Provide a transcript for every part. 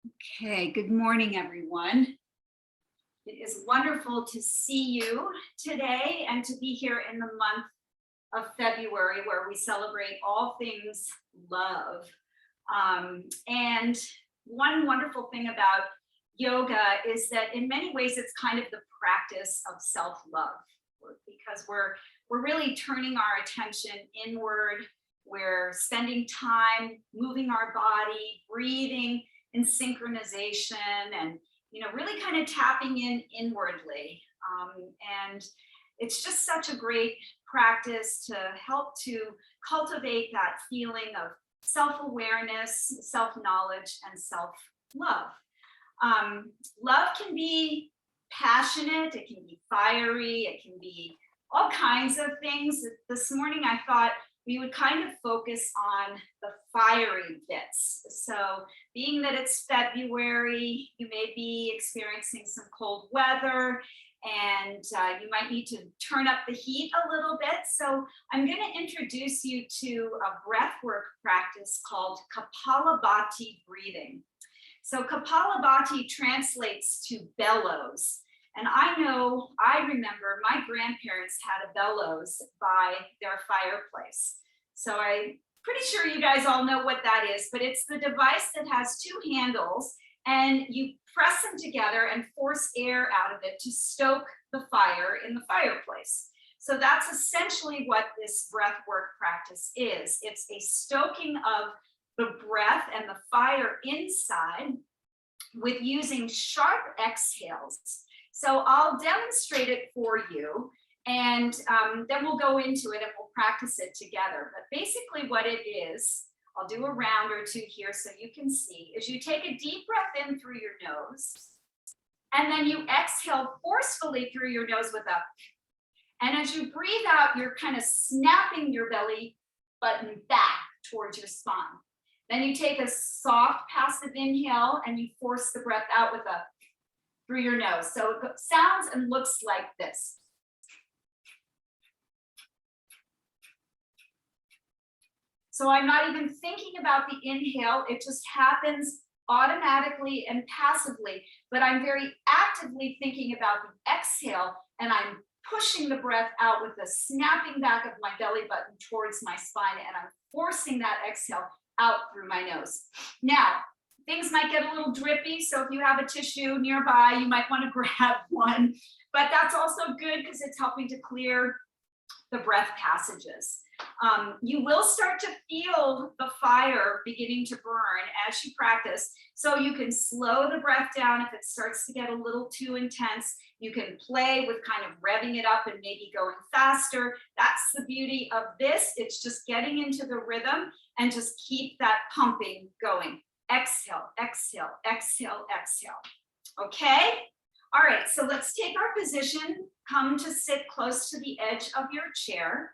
Okay, good morning, everyone. It is wonderful to see you today and to be here in the month of February where we celebrate all things love. And one wonderful thing about yoga is that in many ways it's kind of the practice of self-love because we're really turning our attention inward. We're spending time moving our body, breathing in synchronization, and really kind of tapping in inwardly. And it's just such a great practice to help to cultivate that feeling of self-awareness, self-knowledge, and self-love. Love can be passionate, it can be fiery, it can be all kinds of things. This morning I thought we would kind of focus on the fiery bits. So being that it's February, you may be experiencing some cold weather and you might need to turn up the heat a little bit. So I'm going to introduce you to a breathwork practice called Kapalabhati breathing. So Kapalabhati translates to bellows. And I remember my grandparents had a bellows by their fireplace. So I'm pretty sure you guys all know what that is, but it's the device that has two handles and you press them together and force air out of it to stoke the fire in the fireplace. So that's essentially what this breath work practice is. It's a stoking of the breath and the fire inside with using sharp exhales. So I'll demonstrate it for you and then we'll go into it and we'll practice it together. But basically what it is, I'll do a round or two here so you can see, is you take a deep breath in through your nose and then you exhale forcefully through your nose with a, and as you breathe out, you're kind of snapping your belly button back towards your spine. Then you take a soft passive inhale and you force the breath out with a through your nose. So it sounds and looks like this. So I'm not even thinking about the inhale. It just happens automatically and passively, but I'm very actively thinking about the exhale and I'm pushing the breath out with the snapping back of my belly button towards my spine and I'm forcing that exhale out through my nose. Now, things might get a little drippy, so if you have a tissue nearby, you might want to grab one, but that's also good because it's helping to clear the breath passages. You will start to feel the fire beginning to burn as you practice, so you can slow the breath down if it starts to get a little too intense. You can play with kind of revving it up and maybe going faster. That's the beauty of this. It's just getting into the rhythm and just keep that pumping going. Exhale, exhale, exhale, exhale. Okay? All right, so let's take our position. Come to sit close to the edge of your chair.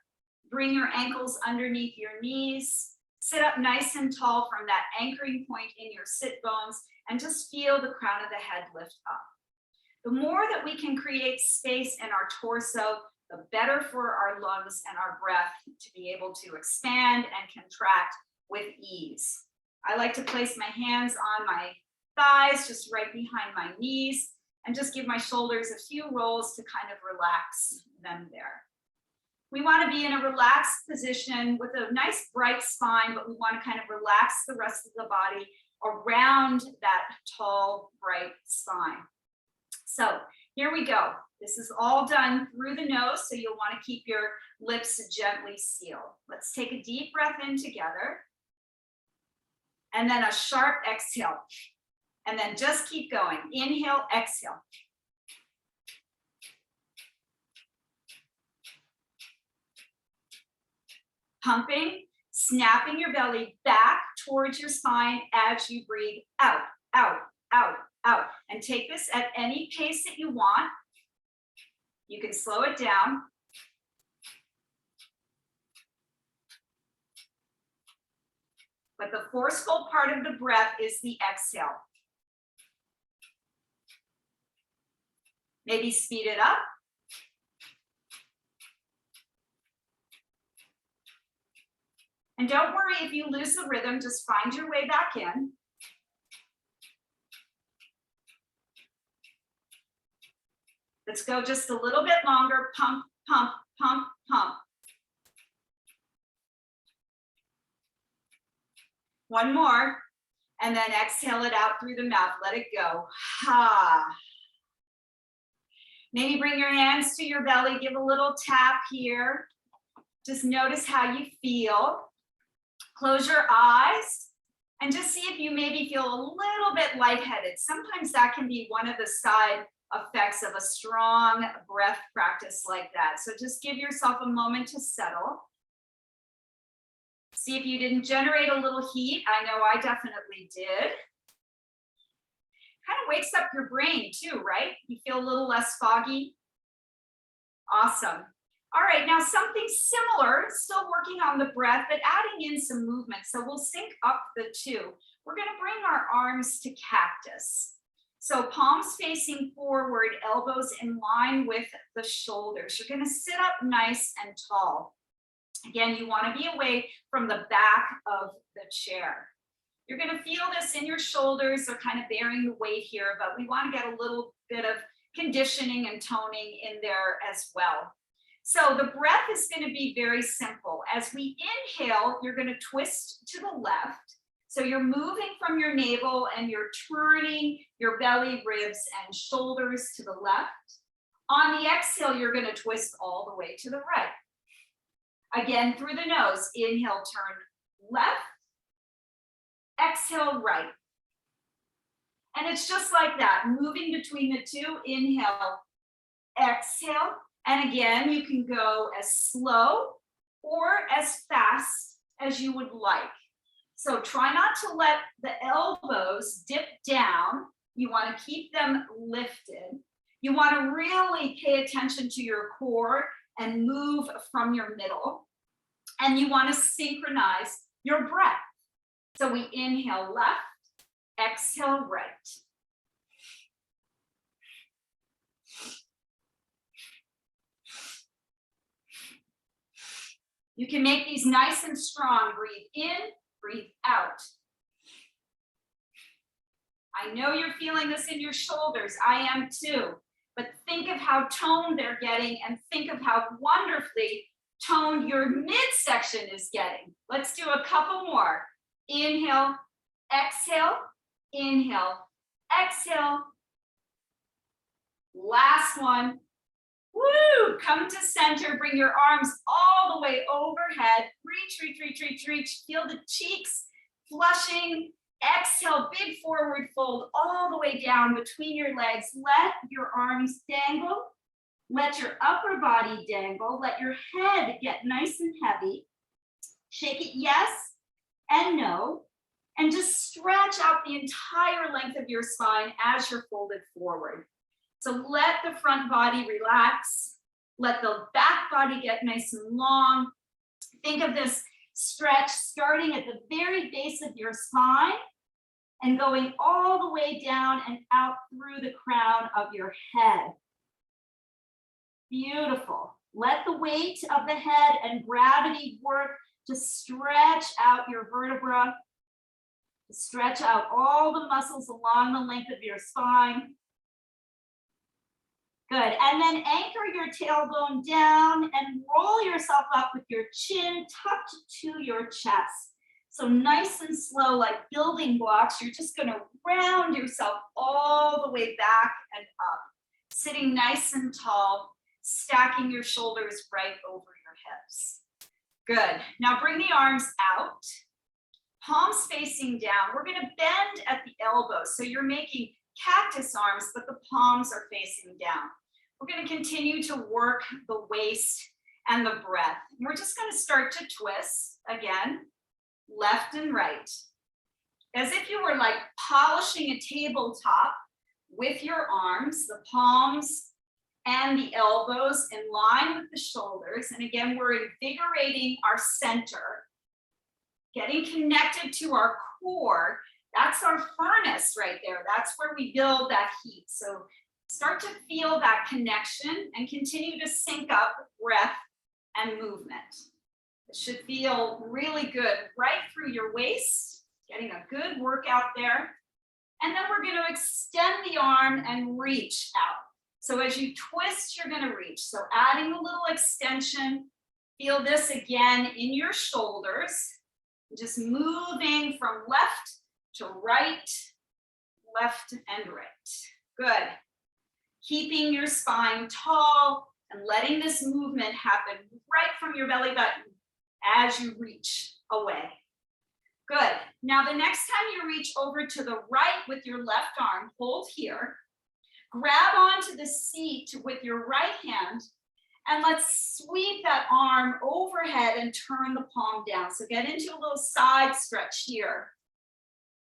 Bring your ankles underneath your knees. Sit up nice and tall from that anchoring point in your sit bones and just feel the crown of the head lift up. The more that we can create space in our torso, the better for our lungs and our breath to be able to expand and contract with ease. I like to place my hands on my thighs, just right behind my knees, and just give my shoulders a few rolls to kind of relax them there. We want to be in a relaxed position with a nice bright spine, but we want to kind of relax the rest of the body around that tall, bright spine. So here we go. This is all done through the nose, so you'll want to keep your lips gently sealed. Let's take a deep breath in together. And then a sharp exhale. And then just keep going. Inhale, exhale. Pumping, snapping your belly back towards your spine as you breathe out, out, out, out. And take this at any pace that you want. You can slow it down. But the forceful part of the breath is the exhale. Maybe speed it up. And don't worry if you lose the rhythm, just find your way back in. Let's go just a little bit longer. Pump, pump, pump, pump. One more, and then exhale it out through the mouth. Let it go. Ha. Maybe bring your hands to your belly. Give a little tap here. Just notice how you feel. Close your eyes and just see if you maybe feel a little bit lightheaded. Sometimes that can be one of the side effects of a strong breath practice like that. So just give yourself a moment to settle. See if you didn't generate a little heat. I know I definitely did. Kind of wakes up your brain too, right? You feel a little less foggy. Awesome. All right, now something similar, still working on the breath, but adding in some movement. So we'll sync up the two. We're gonna bring our arms to cactus. So palms facing forward, elbows in line with the shoulders. You're gonna sit up nice and tall. Again, you wanna be away from the back of the chair. You're gonna feel this in your shoulders. They're kind of bearing the weight here, but we wanna get a little bit of conditioning and toning in there as well. So the breath is going to be very simple. As we inhale, you're going to twist to the left. So you're moving from your navel and you're turning your belly, ribs, and shoulders to the left. On the exhale, you're going to twist all the way to the right. Again, through the nose, inhale, turn left, exhale, right. And it's just like that, moving between the two. Inhale, exhale. And again, you can go as slow or as fast as you would like. So try not to let the elbows dip down. You want to keep them lifted. You want to really pay attention to your core and move from your middle. And you want to synchronize your breath. So we inhale left, exhale right. You can make these nice and strong. Breathe in, breathe out. I know you're feeling this in your shoulders. I am too. But think of how toned they're getting and think of how wonderfully toned your midsection is getting. Let's do a couple more. Inhale, exhale, inhale, exhale. Last one. Woo! Come to center, bring your arms all the way overhead. Reach, reach, reach, reach, reach. Feel the cheeks flushing. Exhale, big forward fold all the way down between your legs. Let your arms dangle. Let your upper body dangle. Let your head get nice and heavy. Shake it yes and no. And just stretch out the entire length of your spine as you're folded forward. So let the front body relax. Let the back body get nice and long. Think of this stretch starting at the very base of your spine and going all the way down and out through the crown of your head. Beautiful. Let the weight of the head and gravity work to stretch out your vertebra, to stretch out all the muscles along the length of your spine. Good, and then anchor your tailbone down and roll yourself up with your chin tucked to your chest. So nice and slow, like building blocks, you're just gonna round yourself all the way back and up. Sitting nice and tall, stacking your shoulders right over your hips. Good, now bring the arms out, palms facing down. We're gonna bend at the elbows, so you're making cactus arms, but the palms are facing down. We're going to continue to work the waist and the breath. We're just going to start to twist again, left and right, as if you were like polishing a tabletop with your arms, the palms and the elbows in line with the shoulders. And again, we're invigorating our center, getting connected to our core. That's our furnace right there. That's where we build that heat. So start to feel that connection and continue to sync up breath and movement. It should feel really good right through your waist, getting a good workout there. And then we're going to extend the arm and reach out. So as you twist, you're gonna reach. So adding a little extension, feel this again in your shoulders, just moving from left to right, left and right. Good. Keeping your spine tall and letting this movement happen right from your belly button as you reach away. Good. Now the next time you reach over to the right with your left arm, hold here. Grab onto the seat with your right hand and let's sweep that arm overhead and turn the palm down. So get into a little side stretch here.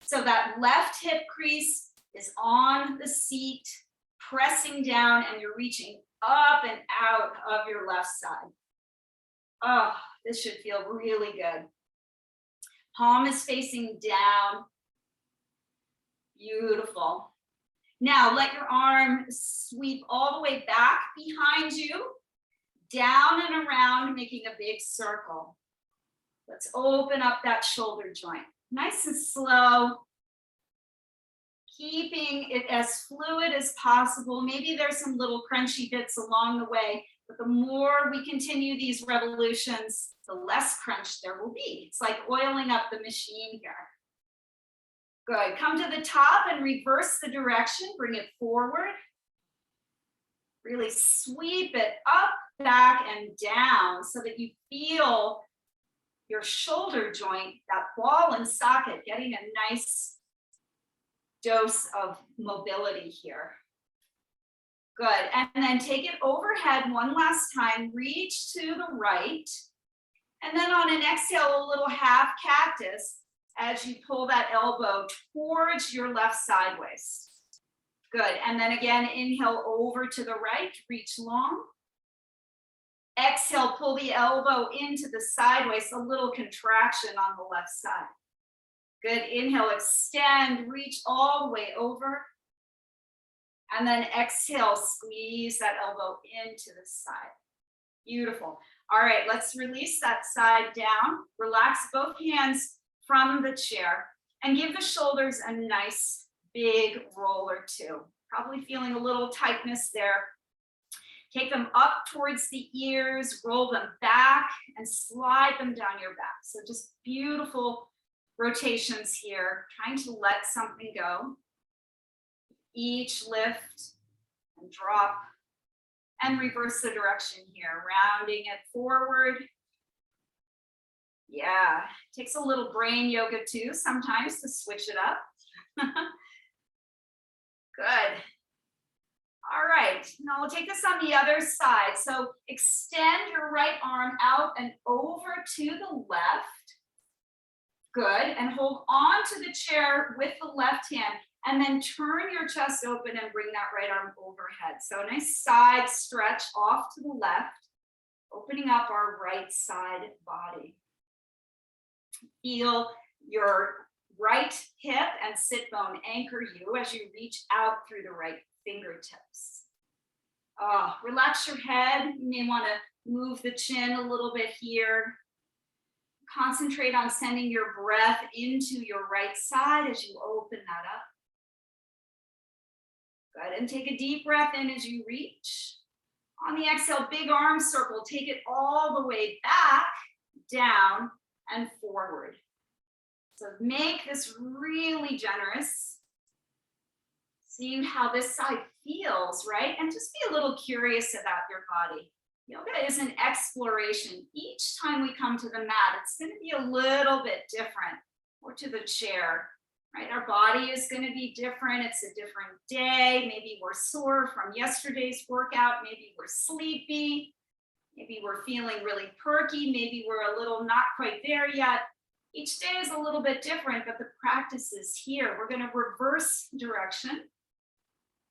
So that left hip crease is on the seat, pressing down, and you're reaching up and out of your left side. Oh, this should feel really good. Palm is facing down. Beautiful. Now let your arm sweep all the way back behind you, down and around, making a big circle. Let's open up that shoulder joint. Nice and slow. Keeping it as fluid as possible. Maybe there's some little crunchy bits along the way, but the more we continue these revolutions, the less crunch there will be. It's like oiling up the machine here. Good. Come to the top and reverse the direction. Bring it forward. Really sweep it up, back, and down so that you feel your shoulder joint, that ball and socket, getting a nice dose of mobility here. Good. And then take it overhead one last time. Reach to the right. And then on an exhale, a little half cactus as you pull that elbow towards your left side waist. Good. And then again, inhale over to the right, reach long. Exhale, pull the elbow into the side waist, a little contraction on the left side. Good. Inhale, extend, reach all the way over. And then exhale, squeeze that elbow into the side. Beautiful. All right, let's release that side down. Relax both hands from the chair and give the shoulders a nice big roll or two. Probably feeling a little tightness there. Take them up towards the ears, roll them back and slide them down your back. So just beautiful rotations here, trying to let something go. Each lift and drop and reverse the direction here, rounding it forward. Yeah, takes a little brain yoga too sometimes to switch it up. Good. All right, now we'll take this on the other side. So extend your right arm out and over to the left. Good, and hold on to the chair with the left hand, and then turn your chest open and bring that right arm overhead. So a nice side stretch off to the left, opening up our right side body. Feel your right hip and sit bone anchor you as you reach out through the right fingertips. Relax your head. You may want to move the chin a little bit here. Concentrate on sending your breath into your right side as you open that up. Good, and take a deep breath in as you reach. On the exhale, big arm circle. Take it all the way back, down, and forward. So make this really generous. See how this side feels, right? And just be a little curious about your body. Yoga is an exploration. Each time we come to the mat, it's going to be a little bit different, or to the chair, right? Our body is going to be different. It's a different day. Maybe we're sore from yesterday's workout. Maybe we're sleepy. Maybe we're feeling really perky. Maybe we're a little not quite there yet. Each day is a little bit different, but the practice is here. We're going to reverse direction.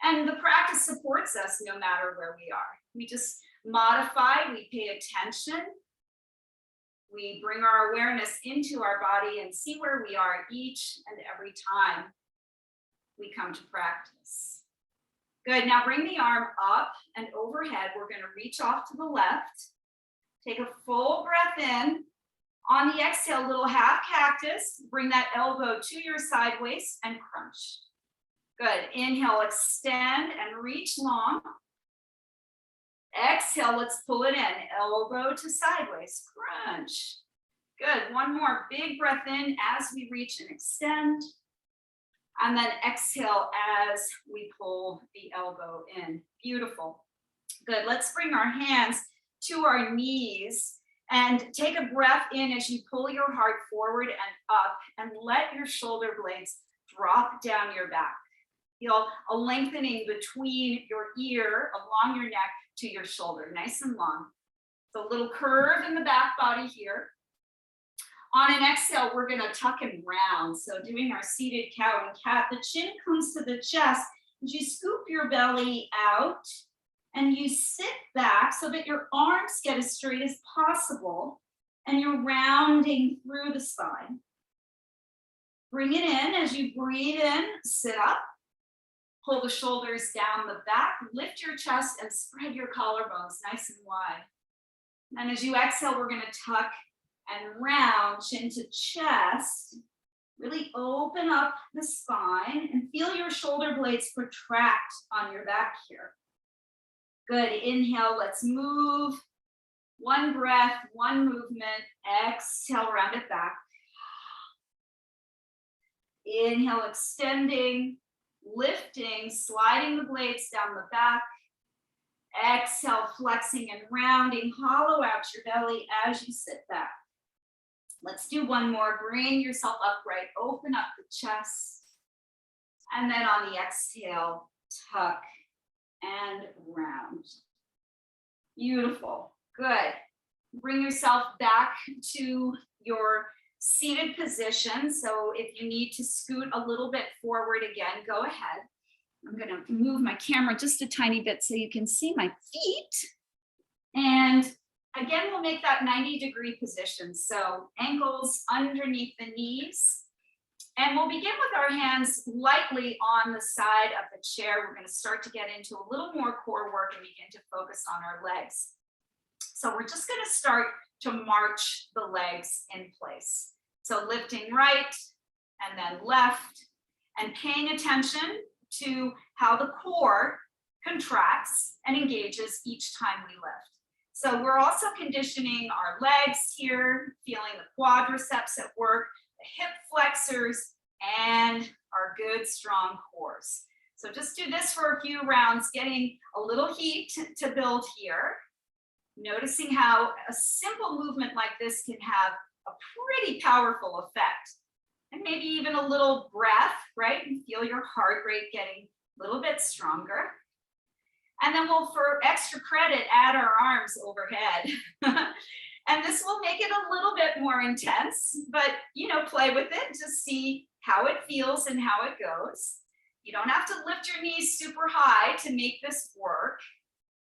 And the practice supports us no matter where we are. We just modify, we pay attention. We bring our awareness into our body and see where we are each and every time we come to practice. Good, now bring the arm up and overhead. We're going to reach off to the left. Take a full breath in. On the exhale, little half cactus. Bring that elbow to your side waist and crunch. Good, inhale, extend and reach long. Exhale, let's pull it in. Elbow to sideways, crunch. Good, one more big breath in as we reach and extend. And then exhale as we pull the elbow in. Beautiful. Good, let's bring our hands to our knees and take a breath in as you pull your heart forward and up and let your shoulder blades drop down your back. Feel a lengthening between your ear, along your neck to your shoulder, nice and long. So a little curve in the back body here. On an exhale, we're gonna tuck and round. So doing our seated cow and cat, the chin comes to the chest, and you scoop your belly out and you sit back so that your arms get as straight as possible and you're rounding through the spine. Bring it in as you breathe in, sit up, pull the shoulders down the back, lift your chest and spread your collarbones nice and wide. And as you exhale, we're gonna tuck and round, chin to chest. Really open up the spine and feel your shoulder blades protract on your back here. Good, inhale, let's move. One breath, one movement. Exhale, round it back. Inhale, extending, lifting, sliding the blades down the back. Exhale, flexing and rounding, hollow out your belly as you sit back. Let's do one more. Bring yourself upright, open up the chest. And then on the exhale, tuck and round. Beautiful, good. Bring yourself back to your seated position. So if you need to scoot a little bit forward again, go ahead. I'm gonna move my camera just a tiny bit so you can see my feet. And again, we'll make that 90-degree position. So ankles underneath the knees. And we'll begin with our hands lightly on the side of the chair. We're going to start to get into a little more core work and begin to focus on our legs. So we're just going to start to march the legs in place. So lifting right and then left and paying attention to how the core contracts and engages each time we lift. So we're also conditioning our legs here, feeling the quadriceps at work, the hip flexors, and our good strong cores. So just do this for a few rounds, getting a little heat to build here. Noticing how a simple movement like this can have a pretty powerful effect. And maybe even a little breath, right? And feel your heart rate getting a little bit stronger. And then we'll, for extra credit, add our arms overhead. And this will make it a little bit more intense, but play with it to see how it feels and how it goes. You don't have to lift your knees super high to make this work.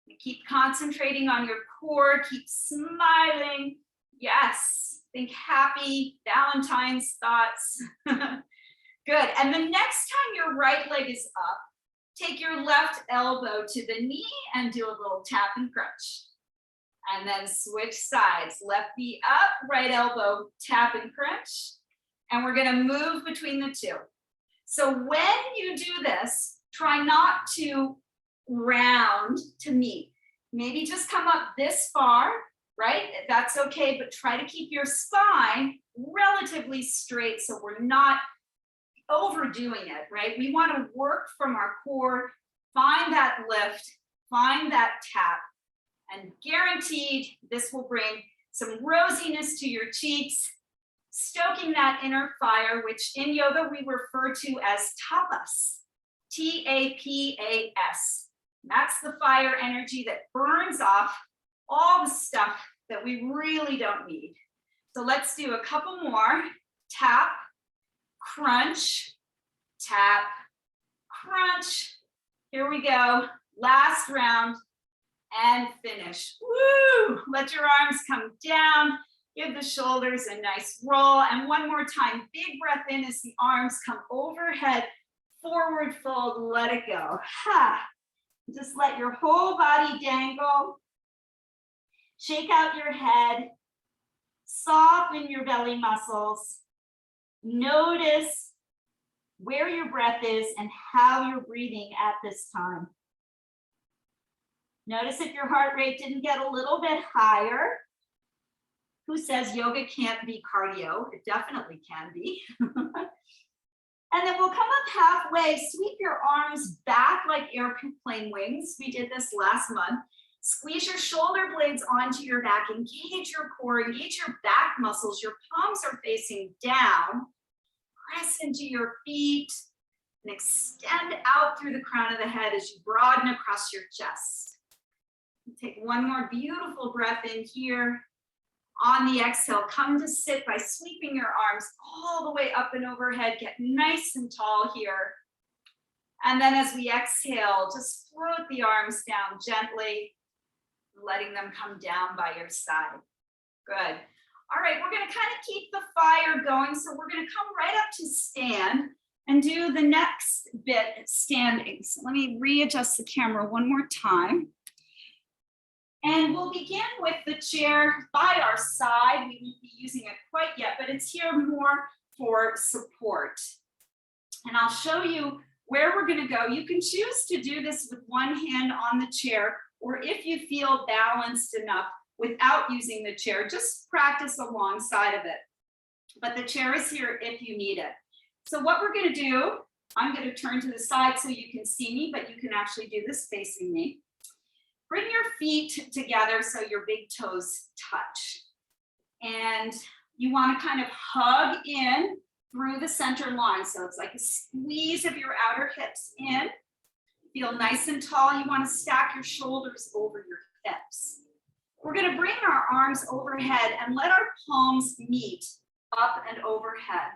You keep concentrating on your core, keep smiling. Yes, think happy Valentine's thoughts. Good, and the next time your right leg is up, take your left elbow to the knee and do a little tap and crunch. And then switch sides, left knee up, right elbow, tap and crunch. And we're gonna move between the two. So when you do this, try not to round to meet. Maybe just come up this far, right? That's okay, but try to keep your spine relatively straight so we're not overdoing it, right? We want to work from our core, find that lift, find that tap, and guaranteed this will bring some rosiness to your cheeks, stoking that inner fire, which in yoga we refer to as tapas, T-A-P-A-S. That's the fire energy that burns off all the stuff that we really don't need. So let's do a couple more. Tap, crunch, tap, crunch. Here we go. Last round and finish. Woo! Let your arms come down. Give the shoulders a nice roll. And one more time, big breath in as the arms come overhead, forward fold, let it go. Ha! Just let your whole body dangle. Shake out your head. Soften your belly muscles. Notice where your breath is and how you're breathing at this time. Notice if your heart rate didn't get a little bit higher. Who says yoga can't be cardio? It definitely can be. And then we'll come up halfway, sweep your arms back like airplane wings. We did this last month. Squeeze your shoulder blades onto your back, engage your core, engage your back muscles. Your palms are facing down. Press into your feet and extend out through the crown of the head as you broaden across your chest. Take one more beautiful breath in here. On the exhale, come to sit by sweeping your arms all the way up and overhead. Get nice and tall here. And then as we exhale, just float the arms down gently, letting them come down by your side. Good. All right, we're going to kind of keep the fire going. So we're going to come right up to stand and do the next bit standing. So let me readjust the camera one more time. And we'll begin with the chair by our side. We won't be using it quite yet, but it's here more for support. And I'll show you where we're going to go. You can choose to do this with one hand on the chair, or if you feel balanced enough without using the chair, just practice alongside of it. But the chair is here if you need it. So what we're going to do, I'm going to turn to the side so you can see me, but you can actually do this facing me. Bring your feet together so your big toes touch. And you want to kind of hug in through the center line. So it's like a squeeze of your outer hips in. Feel nice and tall. You want to stack your shoulders over your hips. We're going to bring our arms overhead and let our palms meet up and overhead.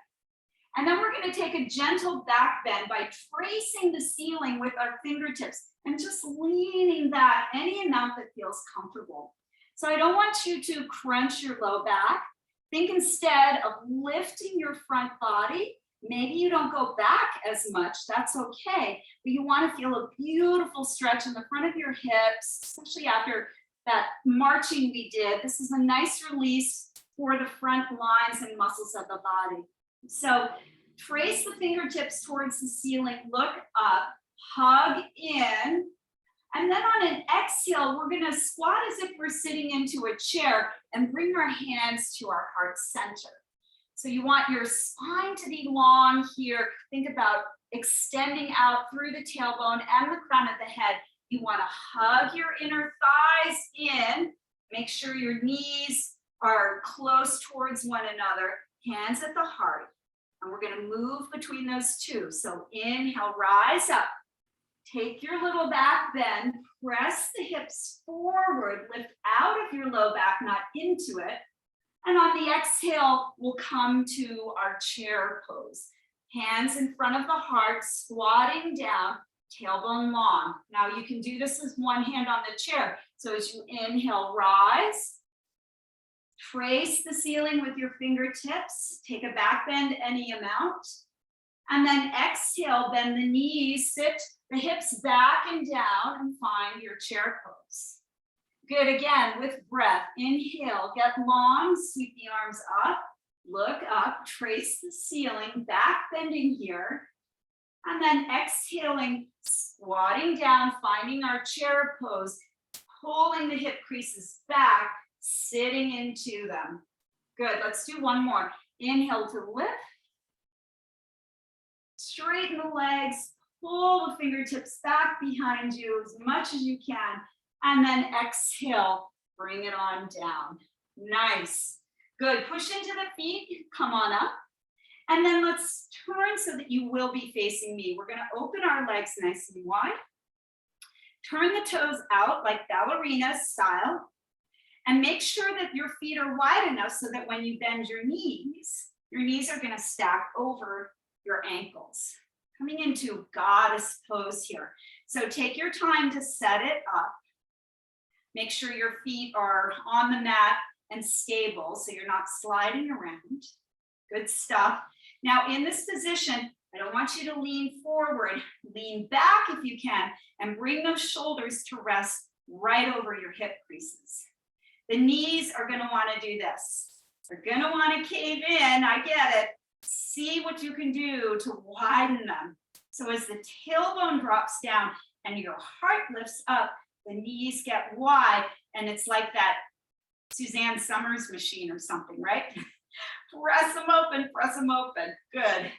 And then we're going to take a gentle back bend by tracing the ceiling with our fingertips and just leaning back any amount that feels comfortable. So I don't want you to crunch your low back. Think instead of lifting your front body. Maybe you don't go back as much, that's okay. But you want to feel a beautiful stretch in the front of your hips, especially after that marching we did. This is a nice release for the front lines and muscles of the body. So trace the fingertips towards the ceiling, look up, hug in, and then on an exhale, we're going to squat as if we're sitting into a chair and bring our hands to our heart center. So you want your spine to be long here. Think about extending out through the tailbone and the crown of the head. You want to hug your inner thighs in. Make sure your knees are close towards one another, hands at the heart. And we're going to move between those two. So inhale, rise up. Take your little back bend, press the hips forward, lift out of your low back, not into it. And on the exhale, we'll come to our chair pose. Hands in front of the heart, squatting down, tailbone long. Now you can do this with one hand on the chair. So as you inhale, rise. Trace the ceiling with your fingertips. Take a back bend any amount. And then exhale, bend the knees, sit the hips back and down and find your chair pose. Good, again, with breath. Inhale, get long, sweep the arms up, look up, trace the ceiling, back bending here. And then exhaling, squatting down, finding our chair pose, pulling the hip creases back, sitting into them. Good, let's do one more. Inhale to lift. Straighten the legs, pull the fingertips back behind you as much as you can. And then exhale, bring it on down. Nice. Good, push into the feet, come on up. And then let's turn so that you will be facing me. We're gonna open our legs nice and wide. Turn the toes out like ballerina style. And make sure that your feet are wide enough so that when you bend your knees are gonna stack over your ankles. Coming into goddess pose here. So take your time to set it up. Make sure your feet are on the mat and stable so you're not sliding around. Good stuff. Now in this position, I don't want you to lean forward. Lean back if you can and bring those shoulders to rest right over your hip creases. The knees are going to want to do this. They're going to want to cave in. I get it. See what you can do to widen them. So as the tailbone drops down and your heart lifts up, The knees get wide, and it's like that Suzanne Summers machine or something, right? Press them open, press them open. Good.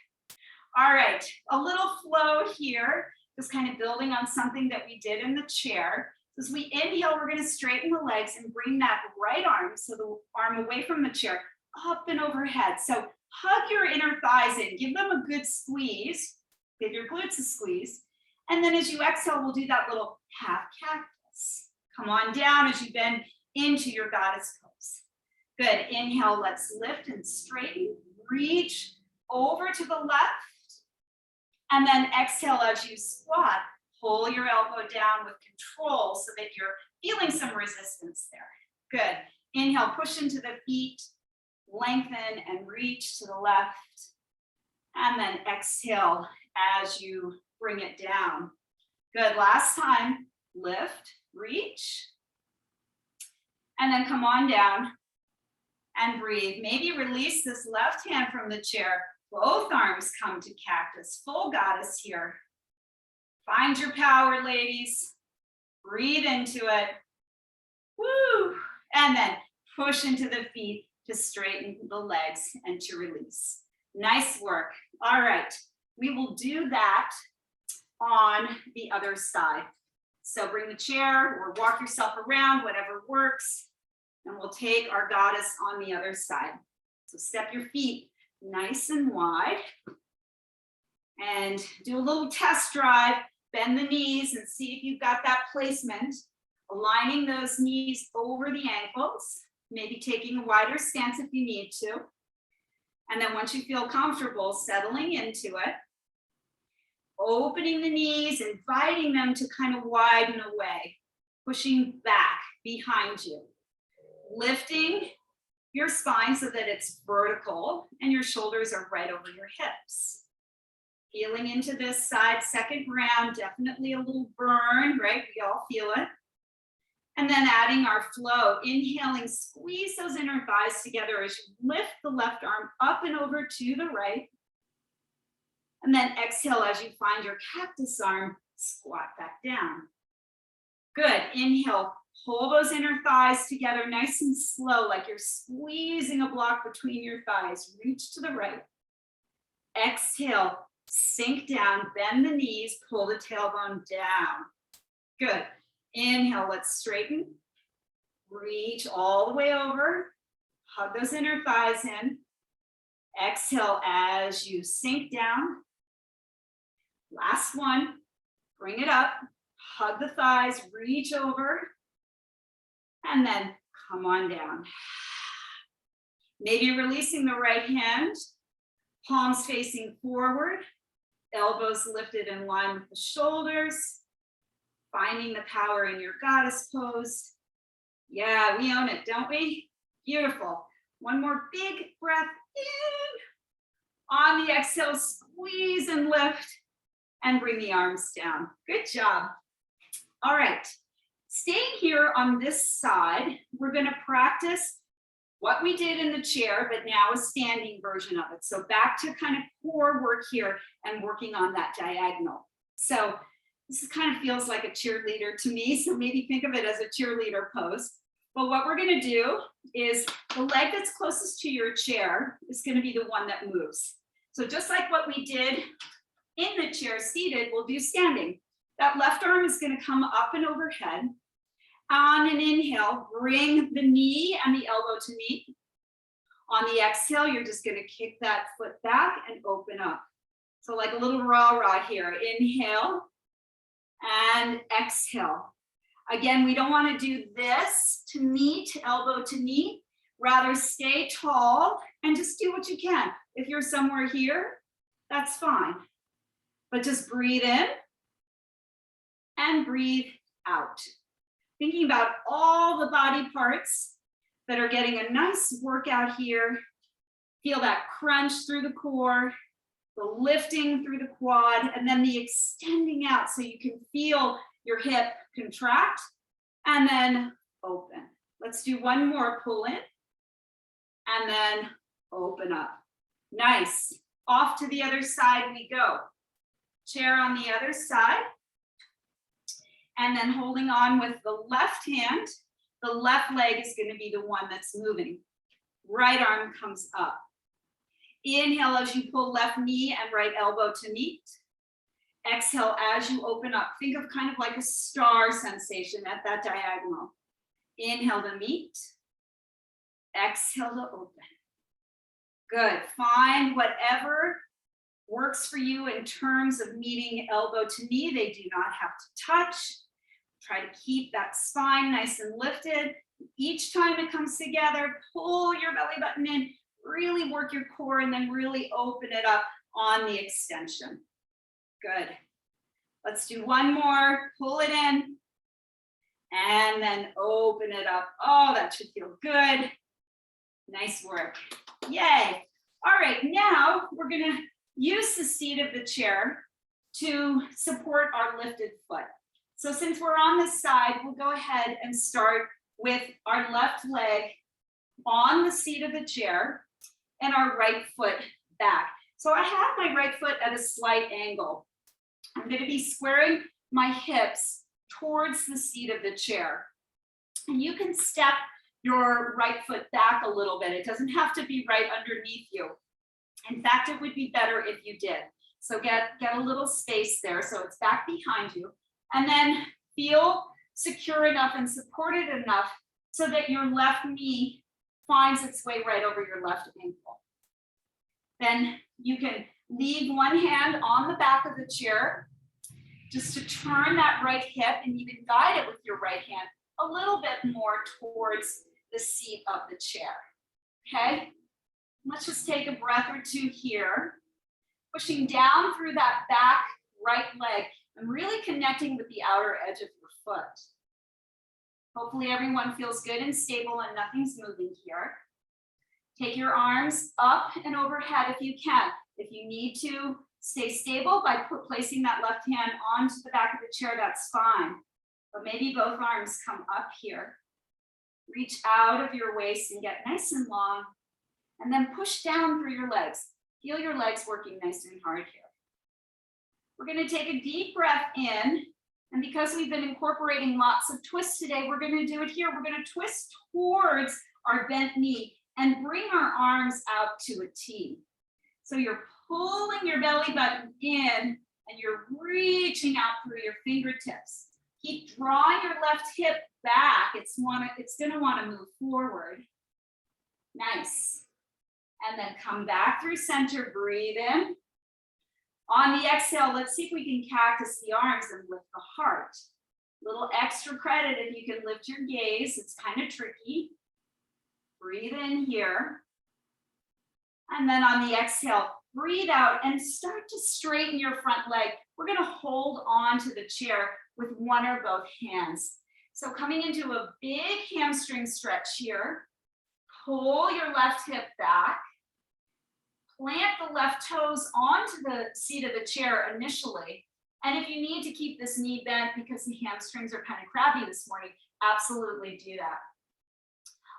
All right, a little flow here, just kind of building on something that we did in the chair. As we inhale, we're gonna straighten the legs and bring that right arm, so the arm away from the chair, up and overhead. So hug your inner thighs in, give them a good squeeze, give your glutes a squeeze. And then as you exhale, we'll do that little half cactus. Come on down as you bend into your goddess pose. Good, inhale, let's lift and straighten, reach over to the left. And then exhale as you squat, pull your elbow down with control so that you're feeling some resistance there. Good, inhale, push into the feet, lengthen and reach to the left. And then exhale as you bring it down. Good, last time, lift, reach. And then come on down and breathe. Maybe release this left hand from the chair. Both arms come to cactus, full goddess here. Find your power, ladies. Breathe into it. Woo! And then push into the feet to straighten the legs and to release. Nice work. All right, we will do that on the other side. So bring the chair or walk yourself around, whatever works, and we'll take our goddess on the other side. So step your feet nice and wide and do a little test drive. Bend the knees and see if you've got that placement, aligning those knees over the ankles, maybe taking a wider stance if you need to. And then once you feel comfortable, settling into it, opening the knees, inviting them to kind of widen away, pushing back behind you, lifting your spine so that it's vertical and your shoulders are right over your hips. Feeling into this side, second round, definitely a little burn, right? We all feel it. And then adding our flow, inhaling, squeeze those inner thighs together as you lift the left arm up and over to the right. And then exhale as you find your cactus arm, squat back down. Good, inhale, pull those inner thighs together nice and slow, like you're squeezing a block between your thighs. Reach to the right. Exhale, sink down, bend the knees, pull the tailbone down. Good. Inhale, let's straighten. Reach all the way over. Hug those inner thighs in. Exhale as you sink down. Last one. Bring it up. Hug the thighs, reach over. And then come on down. Maybe releasing the right hand. Palms facing forward. Elbows lifted in line with the shoulders. Finding the power in your goddess pose. Yeah, we own it, don't we? Beautiful. One more big breath in. On the exhale, squeeze and lift and bring the arms down. Good job. All right, staying here on this side, we're gonna practice what we did in the chair, but now a standing version of it. So back to kind of core work here and working on that diagonal. So this kind of feels like a cheerleader to me, so maybe think of it as a cheerleader pose. But what we're gonna do is the leg that's closest to your chair is gonna be the one that moves. So just like what we did in the chair seated, we'll do standing. That left arm is gonna come up and overhead. On an inhale, bring the knee and the elbow to meet. On the exhale, you're just gonna kick that foot back and open up. So like a little rah-rah here. Inhale and exhale. Again, we don't wanna do this to meet, elbow to knee. Rather stay tall and just do what you can. If you're somewhere here, that's fine. But just breathe in and breathe out. Thinking about all the body parts that are getting a nice workout here. Feel that crunch through the core, the lifting through the quad, and then the extending out so you can feel your hip contract and then open. Let's do one more, pull in and then open up. Nice. Off to the other side we go. Chair on the other side. And then holding on with the left hand, the left leg is going to be the one that's moving. Right arm comes up. Inhale as you pull left knee and right elbow to meet. Exhale as you open up. Think of kind of like a star sensation at that diagonal. Inhale to meet. Exhale to open. Good. Find whatever works for you in terms of meeting elbow to knee. They do not have to touch. Try to keep that spine nice and lifted. Each time it comes together, pull your belly button in, really work your core, and then really open it up on the extension. Good. Let's do one more. Pull it in and then open it up. Oh, that should feel good. Nice work. Yay. All right, now we're going to use the seat of the chair to support our lifted foot. So since we're on this side, we'll go ahead and start with our left leg on the seat of the chair and our right foot back. So I have my right foot at a slight angle. I'm going to be squaring my hips towards the seat of the chair. And you can step your right foot back a little bit. It doesn't have to be right underneath you. In fact, it would be better if you did. So get a little space there so it's back behind you. And then feel secure enough and supported enough so that your left knee finds its way right over your left ankle. Then you can leave one hand on the back of the chair just to turn that right hip, and you can guide it with your right hand a little bit more towards the seat of the chair. Okay? Let's just take a breath or two here, pushing down through that back right leg and really connecting with the outer edge of your foot. Hopefully everyone feels good and stable and nothing's moving here. Take your arms up and overhead if you can. If you need to stay stable by placing that left hand onto the back of the chair, that's fine. But maybe both arms come up here. Reach out of your waist and get nice and long. And then push down through your legs. Feel your legs working nice and hard here. We're going to take a deep breath in. And because we've been incorporating lots of twists today, we're going to do it here. We're going to twist towards our bent knee and bring our arms out to a T. So you're pulling your belly button in and you're reaching out through your fingertips. Keep drawing your left hip back. It's going to want to move forward. Nice. And then come back through center, breathe in. On the exhale, let's see if we can cactus the arms and lift the heart. A little extra credit if you can lift your gaze. It's kind of tricky. Breathe in here. And then on the exhale, breathe out and start to straighten your front leg. We're going to hold on to the chair with one or both hands. So coming into a big hamstring stretch here. Pull your left hip back. Plant the left toes onto the seat of the chair initially. And if you need to keep this knee bent because the hamstrings are kind of crabby this morning, absolutely do that.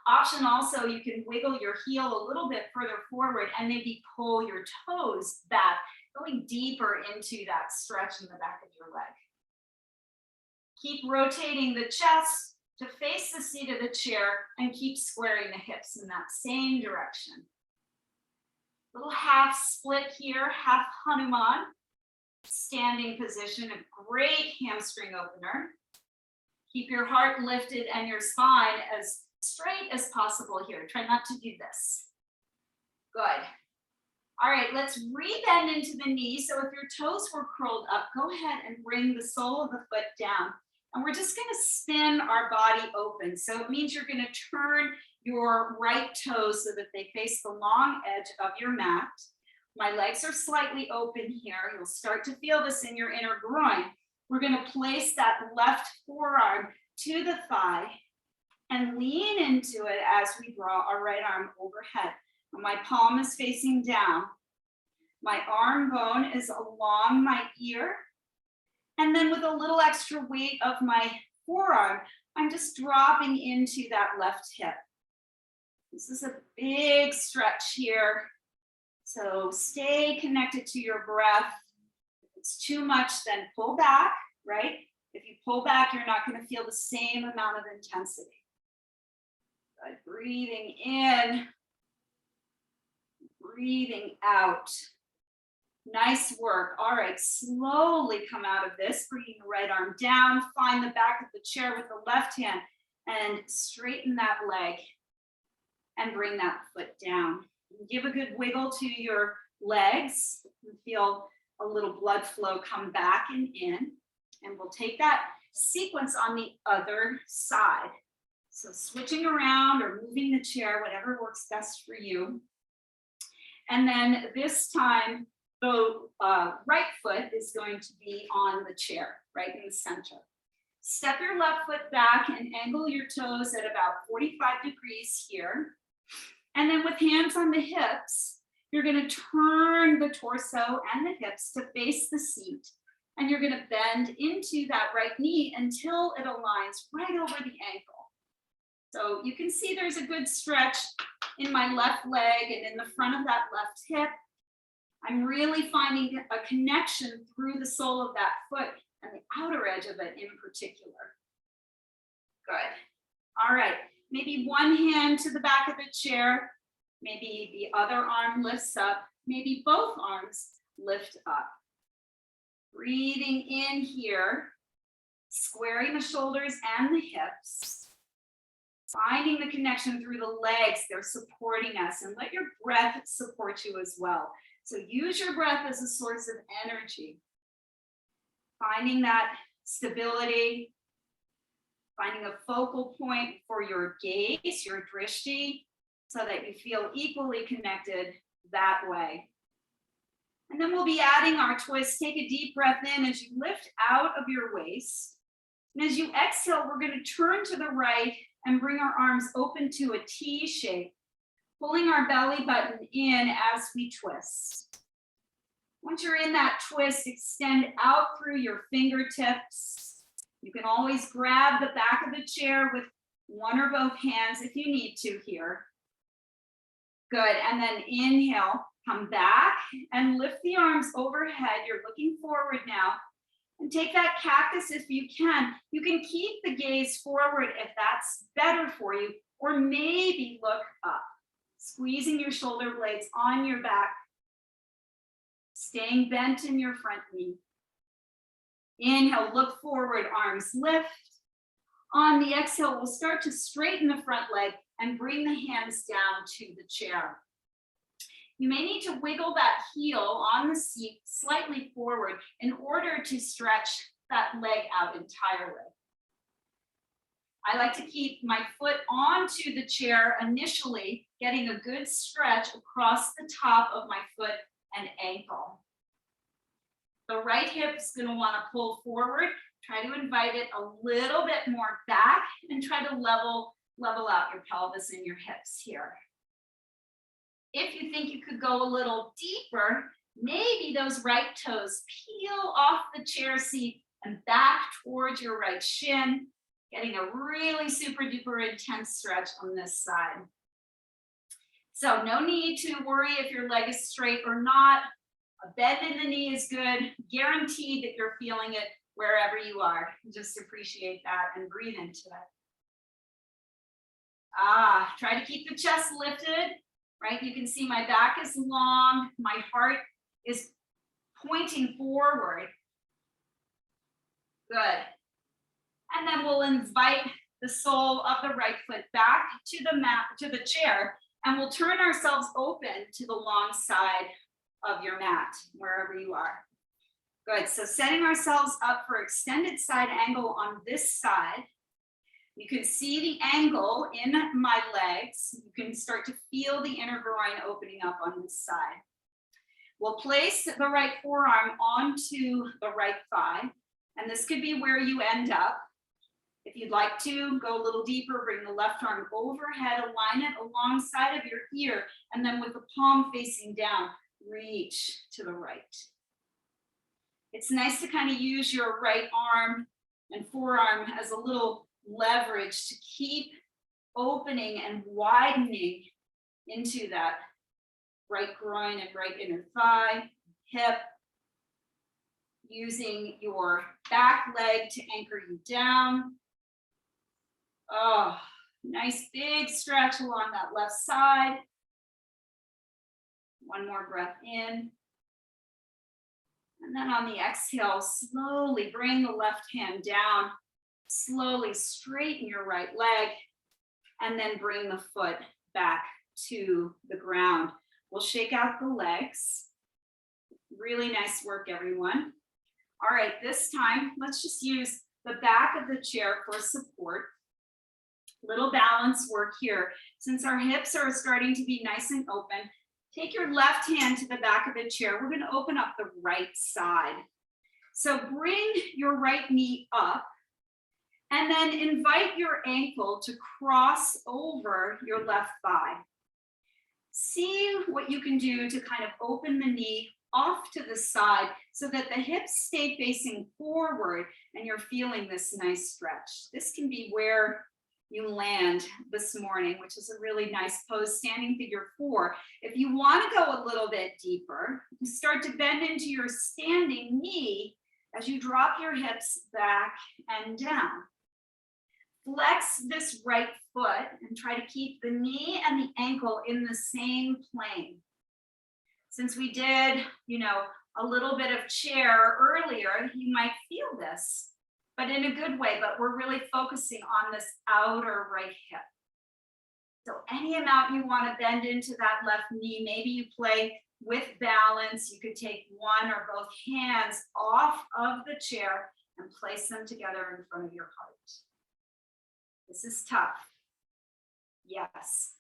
Option also, you can wiggle your heel a little bit further forward and maybe pull your toes back, going deeper into that stretch in the back of your leg. Keep rotating the chest to face the seat of the chair and keep squaring the hips in that same direction. Little half split here, half Hanuman. Standing position, a great hamstring opener. Keep your heart lifted and your spine as straight as possible here. Try not to do this. Good. All right, let's rebend into the knee. So if your toes were curled up, go ahead and bring the sole of the foot down. And we're just going to spin our body open. So it means you're going to turn your right toes so that they face the long edge of your mat. My legs are slightly open here. You'll start to feel this in your inner groin. We're going to place that left forearm to the thigh and lean into it as we draw our right arm overhead. My palm is facing down. My arm bone is along my ear. And then with a little extra weight of my forearm, I'm just dropping into that left hip. This is a big stretch here. So stay connected to your breath. If it's too much, then pull back, right? If you pull back, you're not going to feel the same amount of intensity. Good. Breathing in, breathing out. Nice work. All right, slowly come out of this, bringing the right arm down, find the back of the chair with the left hand and straighten that leg and bring that foot down. Give a good wiggle to your legs and feel a little blood flow come back and in. And we'll take that sequence on the other side. So switching around or moving the chair, whatever works best for you. And then this time, the right foot is going to be on the chair, right in the center. Step your left foot back and angle your toes at about 45 degrees here. And then with hands on the hips, you're going to turn the torso and the hips to face the seat. And you're going to bend into that right knee until it aligns right over the ankle. So you can see there's a good stretch in my left leg and in the front of that left hip. I'm really finding a connection through the sole of that foot and the outer edge of it in particular. Good. All right. Maybe one hand to the back of the chair. Maybe the other arm lifts up. Maybe both arms lift up. Breathing in here, squaring the shoulders and the hips. Finding the connection through the legs. They're supporting us. And let your breath support you as well. So use your breath as a source of energy. Finding that stability, finding a focal point for your gaze, your drishti, so that you feel equally connected that way. And then we'll be adding our twist. Take a deep breath in as you lift out of your waist. And as you exhale, we're going to turn to the right and bring our arms open to a T shape, pulling our belly button in as we twist. Once you're in that twist, extend out through your fingertips. You can always grab the back of the chair with one or both hands if you need to here. Good, and then inhale, come back and lift the arms overhead. You're looking forward now. And take that cactus if you can. You can keep the gaze forward if that's better for you, or maybe look up. Squeezing your shoulder blades on your back, staying bent in your front knee. Inhale, look forward, arms lift. On the exhale, we'll start to straighten the front leg and bring the hands down to the chair. You may need to wiggle that heel on the seat slightly forward in order to stretch that leg out entirely. I like to keep my foot onto the chair initially, getting a good stretch across the top of my foot and ankle. The right hip is going to want to pull forward. Try to invite it a little bit more back and try to level out your pelvis and your hips here. If you think you could go a little deeper, maybe those right toes peel off the chair seat and back towards your right shin, getting a really super duper intense stretch on this side. So no need to worry if your leg is straight or not. A bend in the knee is good. Guaranteed that you're feeling it wherever you are. Just appreciate that and breathe into it. Try to keep the chest lifted, right? You can see my back is long. My heart is pointing forward. Good. And then we'll invite the sole of the right foot back to the mat, to the chair, and we'll turn ourselves open to the long side of your mat, wherever you are. Good, so setting ourselves up for extended side angle on this side. You can see the angle in my legs. You can start to feel the inner groin opening up on this side. We'll place the right forearm onto the right thigh, and this could be where you end up. If you'd like to go a little deeper, bring the left arm overhead, align it alongside of your ear, and then with the palm facing down, reach to the right. It's nice to kind of use your right arm and forearm as a little leverage to keep opening and widening into that right groin and right inner thigh, hip. using your back leg to anchor you down. Oh, nice big stretch along that left side. One more breath in. And then on the exhale, slowly bring the left hand down. Slowly straighten your right leg. And then bring the foot back to the ground. We'll shake out the legs. Really nice work, everyone. All right, this time, let's just use the back of the chair for support. Little balance work here. Since our hips are starting to be nice and open, take your left hand to the back of the chair. We're going to open up the right side. So bring your right knee up and then invite your ankle to cross over your left thigh. See what you can do to kind of open the knee off to the side so that the hips stay facing forward and you're feeling this nice stretch. This can be where you land this morning, which is a really nice pose, standing figure 4. If you want to go a little bit deeper, you start to bend into your standing knee as you drop your hips back and down. Flex this right foot and try to keep the knee and the ankle in the same plane. Since we did, a little bit of chair earlier, you might feel this, but in a good way, but we're really focusing on this outer right hip. So any amount you want to bend into that left knee, maybe you play with balance. You could take one or both hands off of the chair and place them together in front of your heart. This is tough. Yes.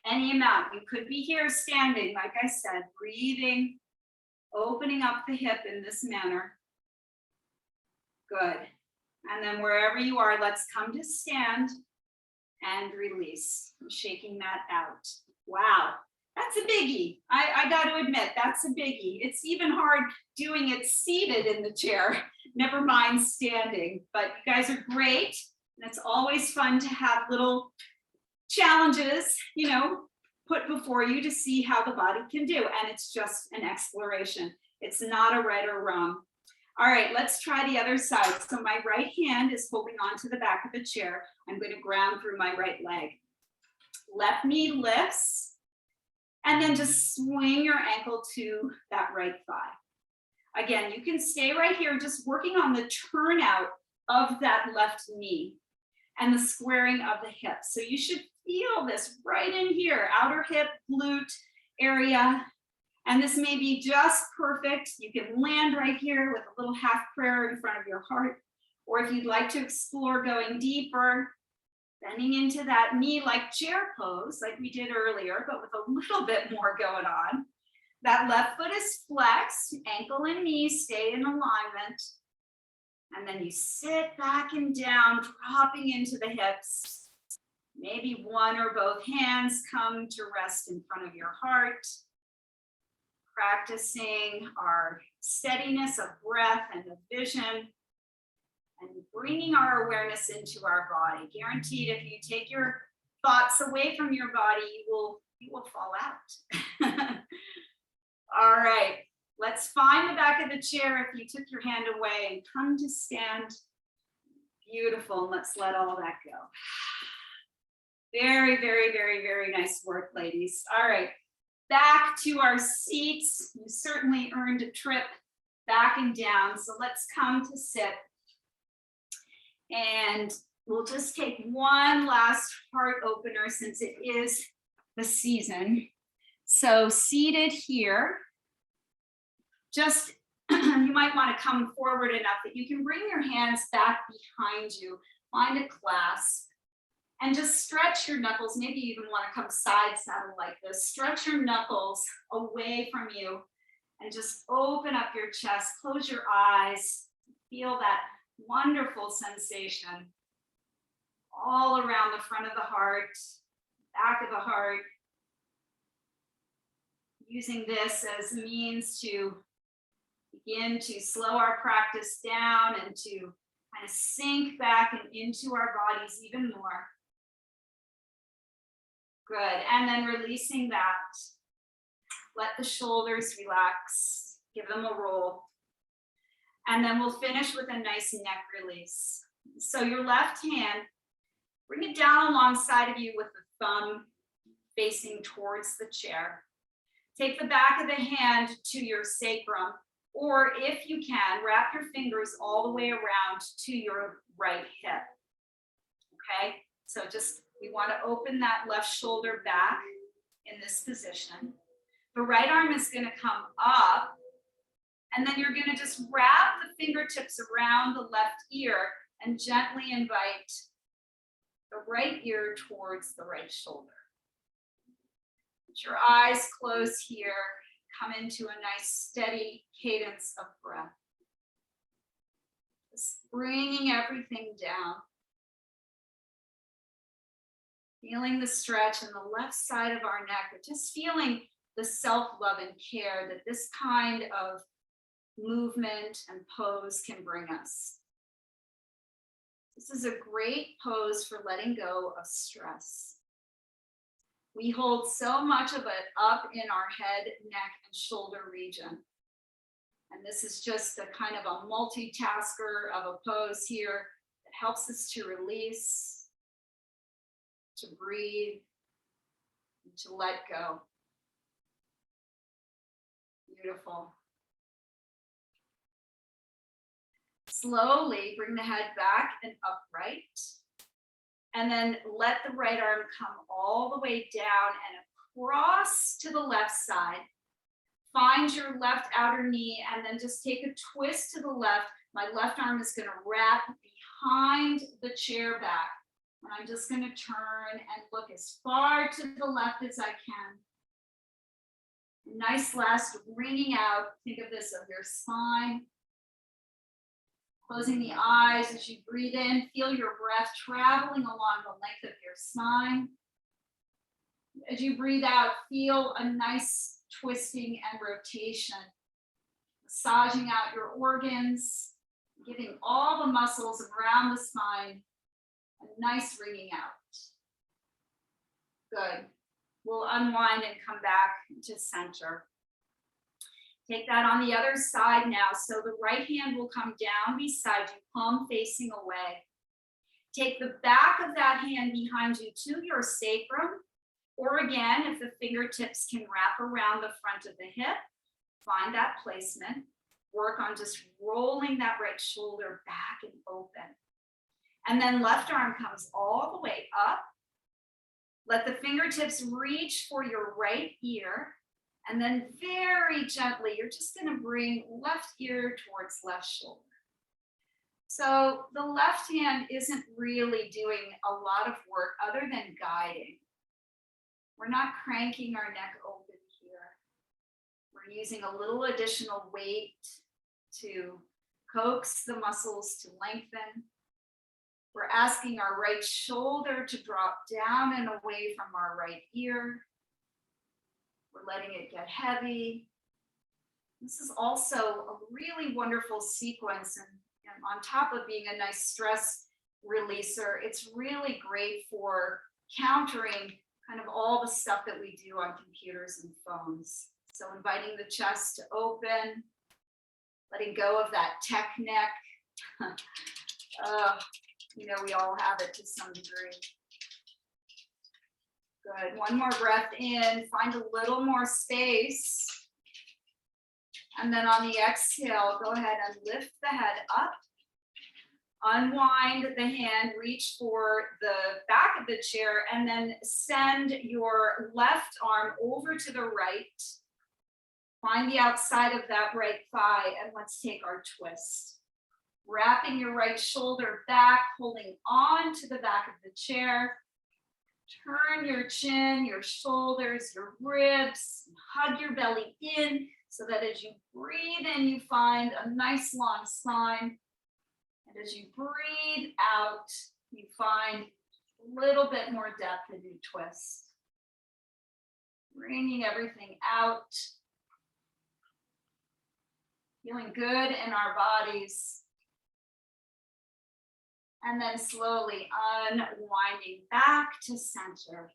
Any amount. You could be here standing, like I said, breathing, opening up the hip in this manner. Good. And then wherever you are, let's come to stand and release. I'm shaking that out. Wow. That's a biggie. I got to admit, that's a biggie. It's even hard doing it seated in the chair, never mind standing. But you guys are great. And it's always fun to have little challenges, put before you to see how the body can do. And it's just an exploration. It's not a right or wrong. All right, let's try the other side. So my right hand is holding on to the back of the chair. I'm going to ground through my right leg. Left knee lifts. And then just swing your ankle to that right thigh. Again, you can stay right here, just working on the turnout of that left knee and the squaring of the hips. So you should feel this right in here, outer hip, glute area. And this may be just perfect. You can land right here with a little half prayer in front of your heart. Or if you'd like to explore going deeper, bending into that knee-like chair pose like we did earlier, but with a little bit more going on. That left foot is flexed, ankle and knee stay in alignment. And then you sit back and down, dropping into the hips. Maybe one or both hands come to rest in front of your heart. Practicing our steadiness of breath and of vision. And bringing our awareness into our body. Guaranteed, if you take your thoughts away from your body, you will fall out. All right. Let's find the back of the chair if you took your hand away and come to stand. Beautiful. Let's let all that go. Very, very, very, very nice work, ladies. All right. Back to our seats. You certainly earned a trip back and down. So let's come to sit. And we'll just take one last heart opener since it is the season. So seated here. Just, you might want to come forward enough that you can bring your hands back behind you, find a clasp, and just stretch your knuckles. Maybe you even want to come side saddle like this. Stretch your knuckles away from you and just open up your chest, close your eyes, feel that wonderful sensation all around the front of the heart, back of the heart. Using this as a means to begin to slow our practice down and to kind of sink back and into our bodies even more. Good, and then releasing that. Let the shoulders relax, give them a roll. And then we'll finish with a nice neck release. So your left hand, bring it down alongside of you with the thumb facing towards the chair. Take the back of the hand to your sacrum, or if you can, wrap your fingers all the way around to your right hip. Okay, so just, we want to open that left shoulder back in this position. The right arm is going to come up, and then you're going to just wrap the fingertips around the left ear and gently invite the right ear towards the right shoulder. Put your eyes closed here. Come into a nice steady cadence of breath. Just bringing everything down. Feeling the stretch in the left side of our neck, but just feeling the self-love and care that this kind of movement and pose can bring us. This is a great pose for letting go of stress. We hold so much of it up in our head, neck, and shoulder region. And this is just a kind of a multitasker of a pose here that helps us to release, to breathe, and to let go. Beautiful. Slowly bring the head back and upright. And then let the right arm come all the way down and across to the left side. Find your left outer knee and then just take a twist to the left. My left arm is going to wrap behind the chair back. And I'm just going to turn and look as far to the left as I can. Nice last ringing out. Think of this of your spine. Closing the eyes as you breathe in, feel your breath traveling along the length of your spine. As you breathe out, feel a nice twisting and rotation, massaging out your organs, giving all the muscles around the spine a nice wringing out. Good. We'll unwind and come back to center. Take that on the other side now. So the right hand will come down beside you, palm facing away. Take the back of that hand behind you to your sacrum, or again, if the fingertips can wrap around the front of the hip, find that placement. Work on just rolling that right shoulder back and open. And then left arm comes all the way up. Let the fingertips reach for your right ear. And then very gently, you're just going to bring left ear towards left shoulder. So the left hand isn't really doing a lot of work other than guiding. We're not cranking our neck open here. We're using a little additional weight to coax the muscles to lengthen. We're asking our right shoulder to drop down and away from our right ear. We're letting it get heavy. This is also a really wonderful sequence, and on top of being a nice stress releaser, it's really great for countering kind of all the stuff that we do on computers and phones. So inviting the chest to open, letting go of that tech neck. You know, we all have it to some degree. Good. One more breath in. Find a little more space. And then on the exhale, go ahead and lift the head up. Unwind the hand, reach for the back of the chair, and then send your left arm over to the right. Find the outside of that right thigh, and let's take our twist. Wrapping your right shoulder back, holding on to the back of the chair. Turn your chin, your shoulders, your ribs, hug your belly in so that as you breathe in, you find a nice long spine. And as you breathe out, you find a little bit more depth as you twist. Bringing everything out. Feeling good in our bodies. And then slowly unwinding back to center.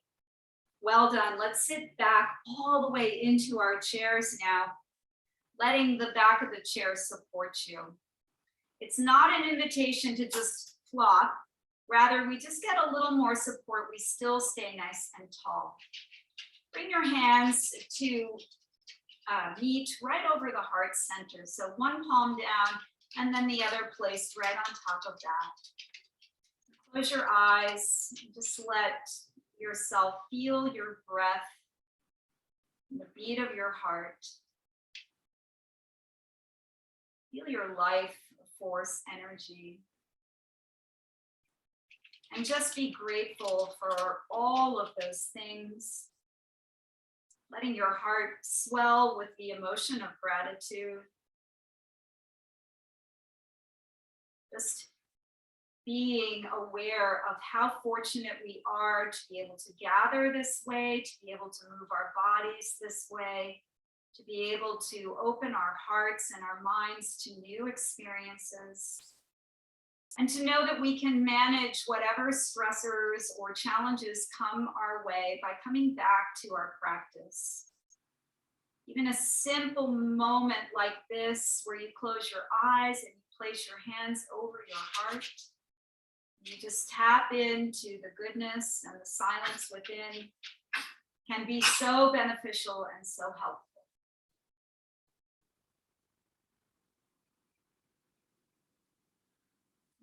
Well done. Let's sit back all the way into our chairs now, letting the back of the chair support you. It's not an invitation to just flop. Rather, we just get a little more support. We still stay nice and tall. Bring your hands to meet right over the heart center. So one palm down and then the other placed right on top of that. Close your eyes. Just let yourself feel your breath, the beat of your heart. Feel your life force energy. And just be grateful for all of those things. Letting your heart swell with the emotion of gratitude. Just being aware of how fortunate we are to be able to gather this way, to be able to move our bodies this way, to be able to open our hearts and our minds to new experiences, and to know that we can manage whatever stressors or challenges come our way by coming back to our practice. Even a simple moment like this, where you close your eyes and you place your hands over your heart, you just tap into the goodness and the silence within, can be so beneficial and so helpful.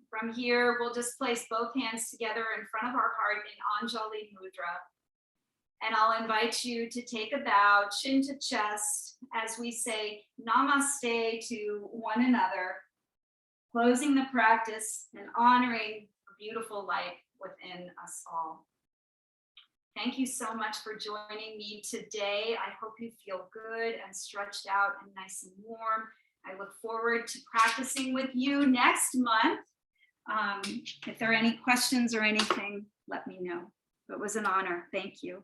From here, we'll just place both hands together in front of our heart in Anjali Mudra. And I'll invite you to take a bow, chin to chest, as we say namaste to one another, closing the practice and honoring the beautiful light within us all. Thank you so much for joining me today. I hope you feel good and stretched out and nice and warm. I look forward to practicing with you next month. If there are any questions or anything, let me know. It was an honor. Thank you.